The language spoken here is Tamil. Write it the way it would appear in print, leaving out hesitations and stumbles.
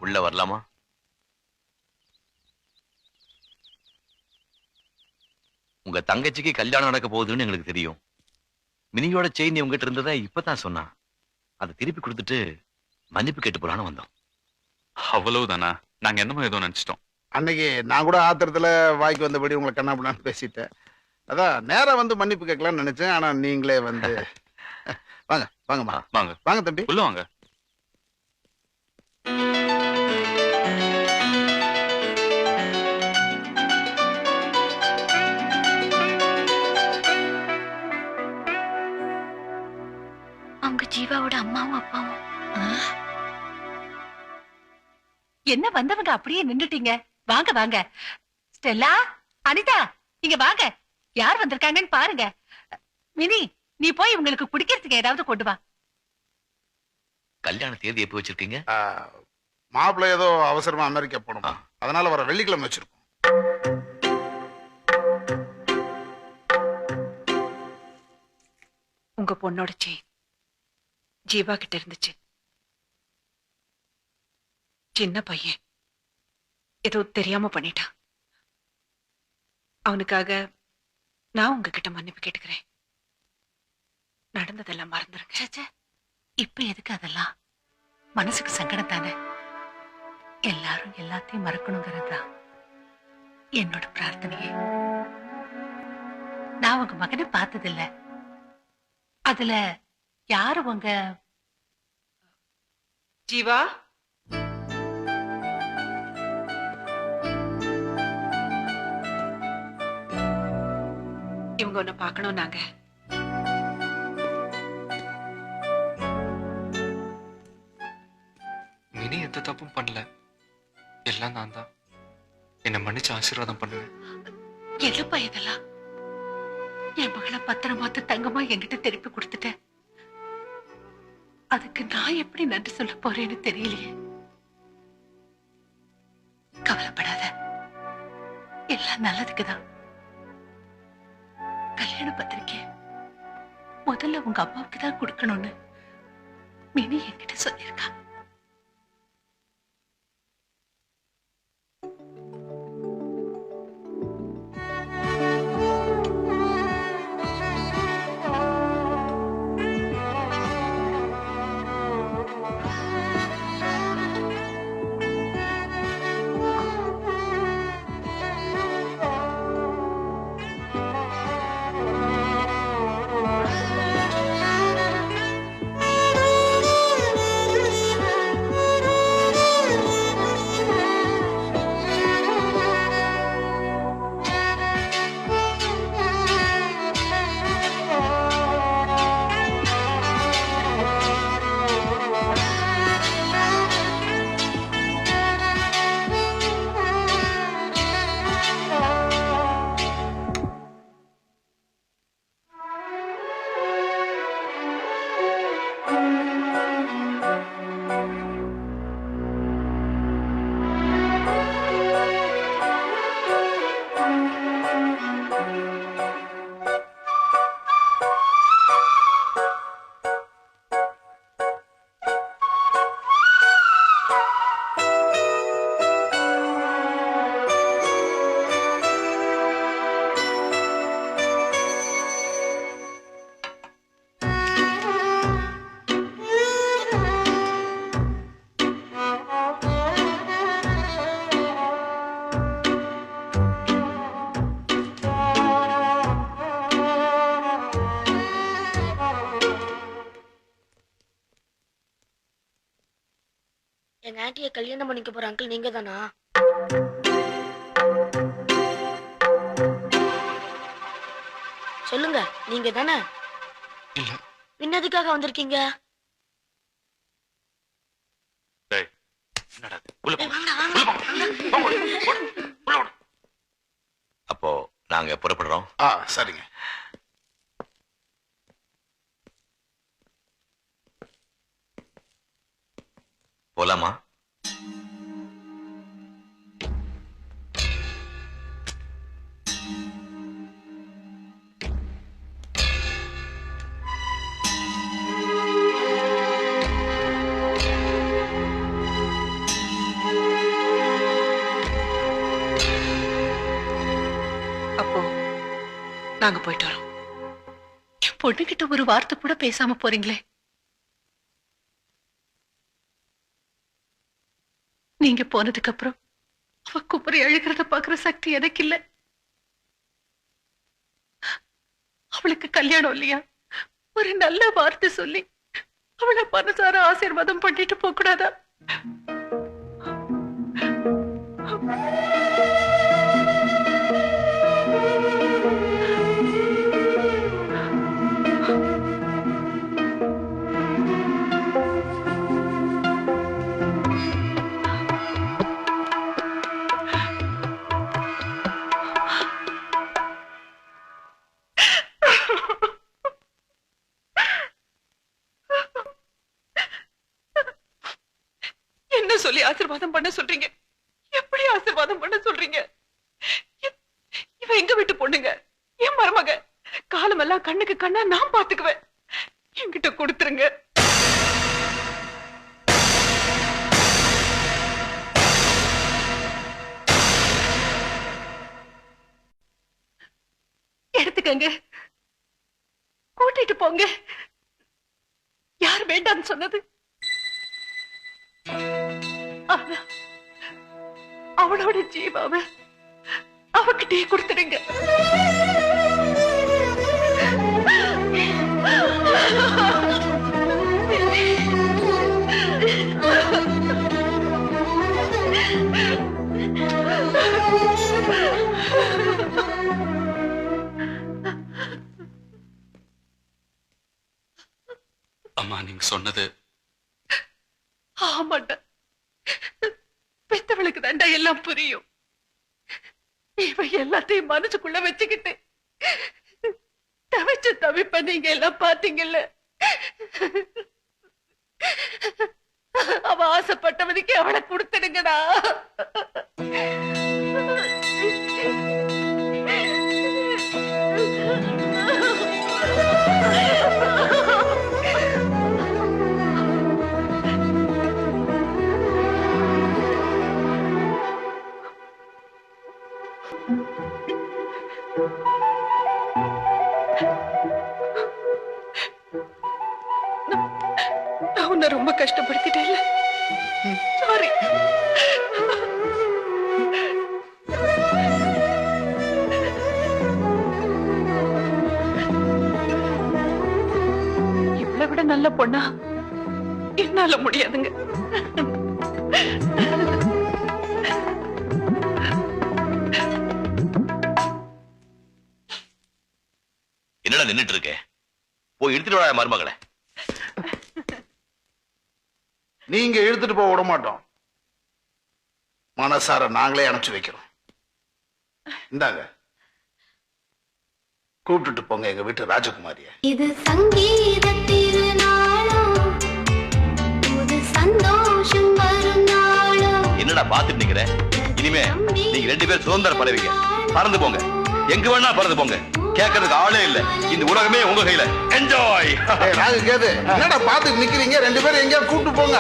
உள்ள வரலாமா? உங்க தங்கச்சிக்கு கல்யாணம் நடக்க போகுதுன்னு எங்களுக்கு தெரியும். மினியோட செயின் உங்ககிட்ட இருந்ததை இப்பதான் சொன்னான். அதை திருப்பி கொடுத்துட்டு மன்னிப்பு கேட்டு போலான்னு வந்தோம். அவ்வளவுதானா? நாங்க என்னமோ ஏதோ நினைச்சிட்டோம். அன்னைக்கு நான் கூட ஆத்திரத்துல வாய்க்கு வந்தபடி உங்களை கண்ணாப்பிடான்னு பேசிட்டேன். அதான் நேரா வந்து மன்னிப்பு கேட்கலாம்னு நினைச்சேன். ஆனா நீங்களே வந்து வாங்க வாங்கம்மா, வாங்க வாங்க தம்பி, உள்ள வாங்க. அவங்க ஜீவாவோட அம்மாவும் அப்பாவும். என்ன வந்தவங்க அப்படியே நின்னுட்டீங்க? வாங்க வாங்க. ஸ்டெல்லா, அனிதா, இங்க வாங்க. யார் வந்திருக்காங்கன்னு பாருங்க. மினி, நீ போய் உங்களுக்கு குடிக்கிறதுக்கு ஏதாவது கொண்டு வா. கல்யாண தேதி எப்ப வச்சிருக்கீங்க? மாப்பிள்ளை ஏதோ அவசரமா அமெரிக்கா போகணுமா, அதனால வர வெள்ளிக்கிழமை வச்சிருக்கோம். உங்க பொண்ணோட செயின் ஜீவா கிட்ட இருந்துச்சு. சின்ன பையன் ஏதோ தெரியாம பண்ணிட்டான். அவனுக்காக நான் உங்ககிட்ட மன்னிப்பு கேட்டுக்கிறேன். நடந்ததெல்லாம் மறந்துருங்க. இப்ப எதுக்கு அதெல்லாம்? மனசுக்கு சங்கடம் தானே. எல்லாரும் எல்லாத்தையும் மறக்கணுங்கிறதுதான் என்னோட பிரார்த்தனையே. நான் உங்க மகனை பார்த்ததில்ல. அதுல யாரு உங்க ஜீவா? இவங்க ஒண்ணு பார்க்கணும். நாங்க மினி எந்த தப்பும் பண்ணல. எல்லாம் நான் தான். என்ன மன்னிச்சு ஆசீர்வாதம் பண்ணுவேன். என்னப்பா இதெல்லாம்? என் மகளை பத்திரமாத்து தங்கமா என்கிட்ட திருப்பி கொடுத்துட்டேன். அதுக்கு நான் எப்படி நன்றி சொல்ல போறேன்னு தெரியலையே. கவலைப்படாத, எல்லாம் நல்லதுக்குதான். கல்யாண பத்திரிக்கை முதல்ல உங்க அம்மாவுக்கு தான் கொடுக்கணும்னு மினி என்கிட்ட சொல்லியிருக்கா. எங்க ஆண்டியை கல்யாணம் பண்ணிக்க போற அங்கிள் நீங்க தானா? சொல்லுங்க, நீங்க தானே? இல்ல. பின்னதுக்காக வந்திருக்கீங்க? அப்போ நாங்க புறப்படுறோம். சரிங்க. போலாமா? நாங்க போயிட்டு வரோம். என் பொண்ணுகிட்ட ஒரு வார்த்தை கூட பேசாம போறீங்களே. நீங்க போனதுக்கு அப்புறம் அவ குமரி அழுகிறத பாக்குற சக்தி எனக்கு இல்ல. அவளுக்கு கல்யாணம் இல்லையா? ஒரு நல்ல வார்த்தை சொல்லி அவளை மனசார ஆசீர்வாதம் பண்ணிட்டு போக கூடாதா? என்ன சொல்லி ஆசீர்வாதம் பண்ண சொல்றீங்க? எப்படி ஆசீர்வாதம் பண்ண சொல்றீங்க? இவ எங்க வீட்டு பொண்ணுங்க, என் மருமக. காலமெல்லாம் கண்ணுக்கு கண்ணா நான் பாத்துக்குவேன். என்கிட்ட கொடுத்துருங்க. எடுத்துக்கங்க, கூட்டிட்டு போங்க. யார் வேண்டாம்னு சொன்னது? ஆனா அவளோட ஜீவாவை அவகிட்டே கொடுத்துடுங்க. அம்மா, நீங்க சொன்னது ஆமாண்டா, பெத்தவளுக்கு தாண்டா எல்லாம் புரியும். இவ எல்லாத்தையும் மனசுக்குள்ள வச்சுக்கிட்டு தவிச்ச தவிப்ப நீங்க எல்லாம் பாத்தீங்கல்ல. அவ ஆசைப்பட்டவனுக்கு அவளை கொடுத்துடுங்கடா. நான் உன்னை ரொம்ப கஷ்டப்படுத்திட்டேன். சாரி. இவளை விட நல்ல பொண்ணா என்னால முடியாதுங்க. என்னடா நின்னுட்டு இருக்கே? போய் எடுத்துட்டு வா மருமகளை. நீங்க இழுத்துட்டு போக விட மாட்டோம். மனசார நாங்களே அனுப்பிச்சு வைக்கிறோம். இந்தாங்க, கூப்பிட்டுட்டு போங்க எங்க வீட்டு ராஜகுமாரிய. இது சங்கீத திருநாளோ, புது சந்தோஷம் வரும் நாளோ. என்னடா பாத்துட்டு நிக்கிற? இனிமே நீங்க 2 பேரும் சுதந்திர பறவைங்க. பறந்து போங்க, எங்க வேணா பறந்து போங்க. கேட்கறதுக்கு ஆளே இல்ல. இந்த உலகமே உங்க கையில. என்ஜாய். ராகு கேது, என்னடா பாத்துட்டு நிக்கிறீங்க? 2 பேரும் எங்கேயா கூப்பிட்டு போங்க.